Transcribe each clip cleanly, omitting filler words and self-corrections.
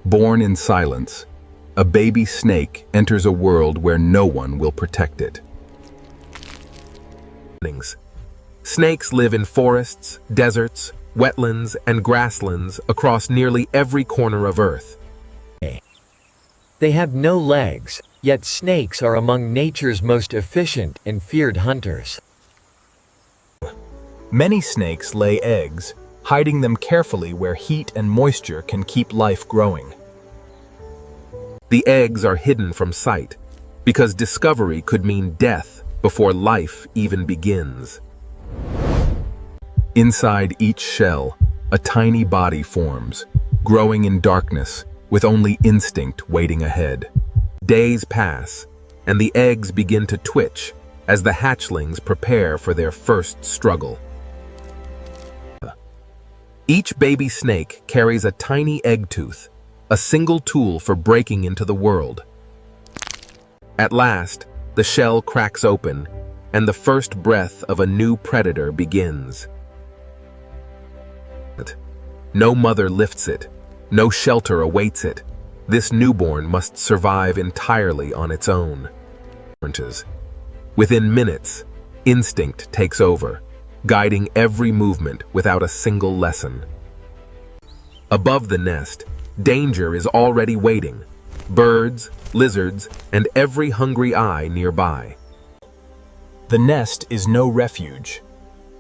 Born in silence, a baby snake enters a world where no one will protect it. Snakes live in forests, deserts, wetlands, and grasslands across nearly every corner of Earth. They have no legs, yet snakes are among nature's most efficient and feared hunters. Many snakes lay eggs, hiding them carefully where heat and moisture can keep life growing. The eggs are hidden from sight, because discovery could mean death before life even begins. Inside each shell, a tiny body forms, growing in darkness, with only instinct waiting ahead. Days pass, and the eggs begin to twitch as the hatchlings prepare for their first struggle. Each baby snake carries a tiny egg tooth, a single tool for breaking into the world. At last, the shell cracks open, and the first breath of a new predator begins. No mother lifts it, no shelter awaits it. This newborn must survive entirely on its own. Within minutes, instinct takes over, guiding every movement without a single lesson. Above the nest, danger is already waiting. Birds, lizards, and every hungry eye nearby. The nest is no refuge.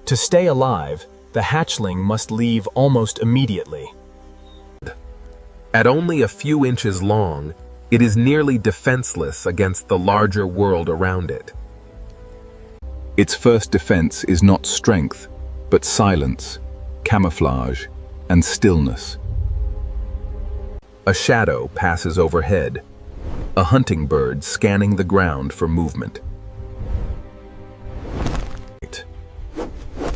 To stay alive, the hatchling must leave almost immediately. At only a few inches long, it is nearly defenseless against the larger world around it. Its first defense is not strength, but silence, camouflage, and stillness. A shadow passes overhead, a hunting bird scanning the ground for movement.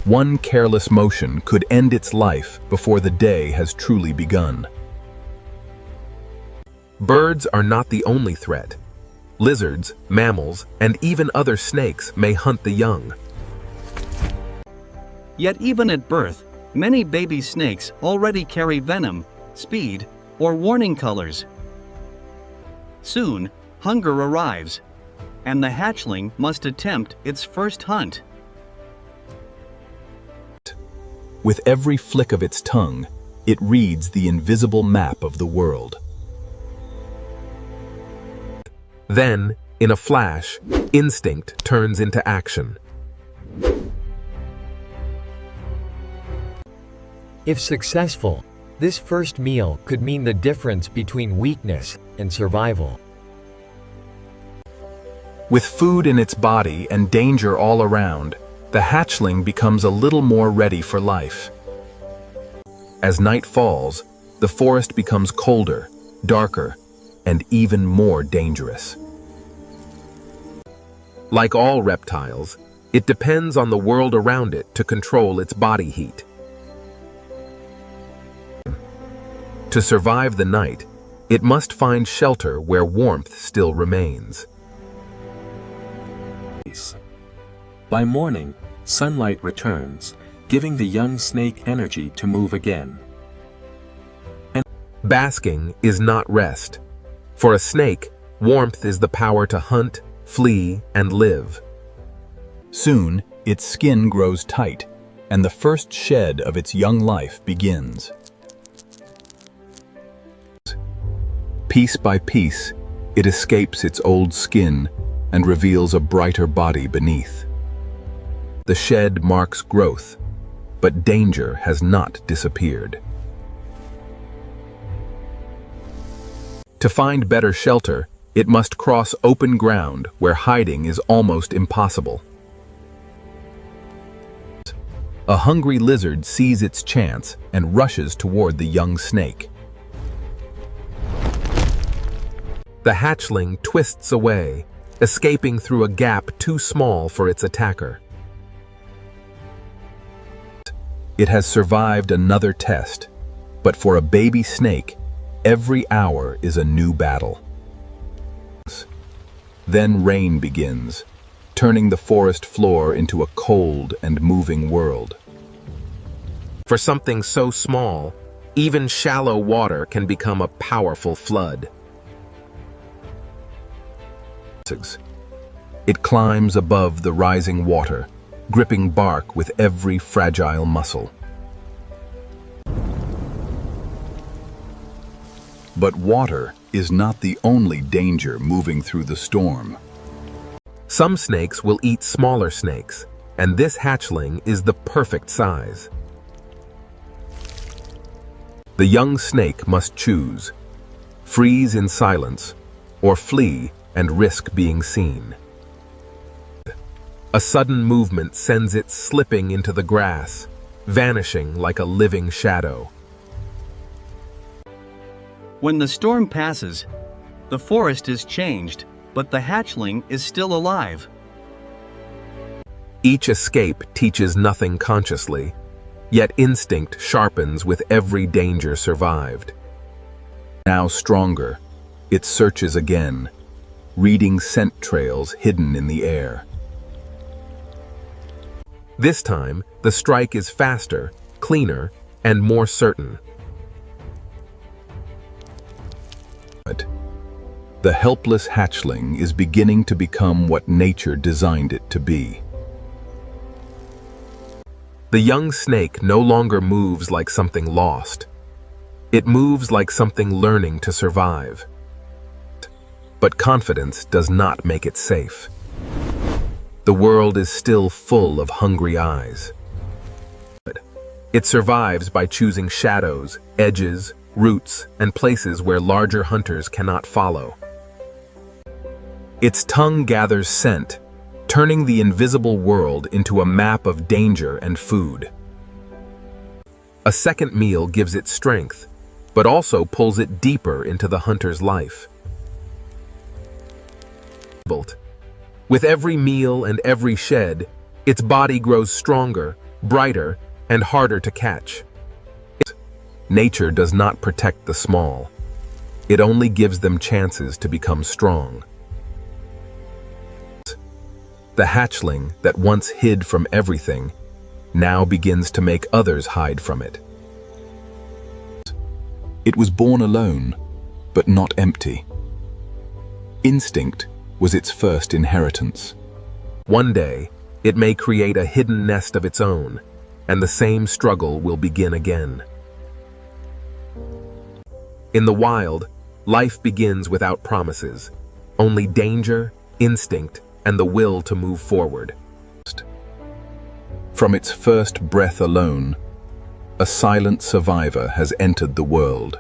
One careless motion could end its life before the day has truly begun. Birds are not the only threat. Lizards, mammals, and even other snakes may hunt the young. Yet even at birth, many baby snakes already carry venom, speed, or warning colors. Soon, hunger arrives, and the hatchling must attempt its first hunt. With every flick of its tongue, it reads the invisible map of the world. Then, in a flash, instinct turns into action. If successful, this first meal could mean the difference between weakness and survival. With food in its body and danger all around, the hatchling becomes a little more ready for life. As night falls, the forest becomes colder, darker, and even more dangerous. Like all reptiles, it depends on the world around it to control its body heat. To survive the night, it must find shelter where warmth still remains. By morning, sunlight returns, giving the young snake energy to move again. Basking is not rest. For a snake, warmth is the power to hunt, flee, and live. Soon, its skin grows tight, and the first shed of its young life begins. Piece by piece, it escapes its old skin and reveals a brighter body beneath. The shed marks growth, but danger has not disappeared. To find better shelter, it must cross open ground where hiding is almost impossible. A hungry lizard sees its chance and rushes toward the young snake. The hatchling twists away, escaping through a gap too small for its attacker. It has survived another test, but for a baby snake, every hour is a new battle. Then rain begins, turning the forest floor into a cold and moving world. For something so small, Even shallow water can become a powerful flood. It climbs above the rising water, gripping bark with every fragile muscle. But water is not the only danger moving through the storm. Some snakes will eat smaller snakes, and this hatchling is the perfect size. The young snake must choose: freeze in silence or flee and risk being seen. A sudden movement sends it slipping into the grass, vanishing like a living shadow. When the storm passes, the forest is changed, but the hatchling is still alive. Each escape teaches nothing consciously, yet instinct sharpens with every danger survived. Now stronger, it searches again, reading scent trails hidden in the air. This time, the strike is faster, cleaner, and more certain. The helpless hatchling is beginning to become what nature designed it to be. The young snake no longer moves like something lost. It moves like something learning to survive. But confidence does not make it safe. The world is still full of hungry eyes. It survives by choosing shadows, edges, roots, and places where larger hunters cannot follow. Its tongue gathers scent, turning the invisible world into a map of danger and food. A second meal gives it strength, but also pulls it deeper into the hunter's life. With every meal and every shed, its body grows stronger, brighter, and harder to catch. Nature does not protect the small. It only gives them chances to become strong. The hatchling that once hid from everything now begins to make others hide from it. It was born alone, but not empty. Instinct was its first inheritance. One day, it may create a hidden nest of its own, and the same struggle will begin again. In the wild, life begins without promises, only danger, instinct, and the will to move forward. From its first breath alone, a silent survivor has entered the world.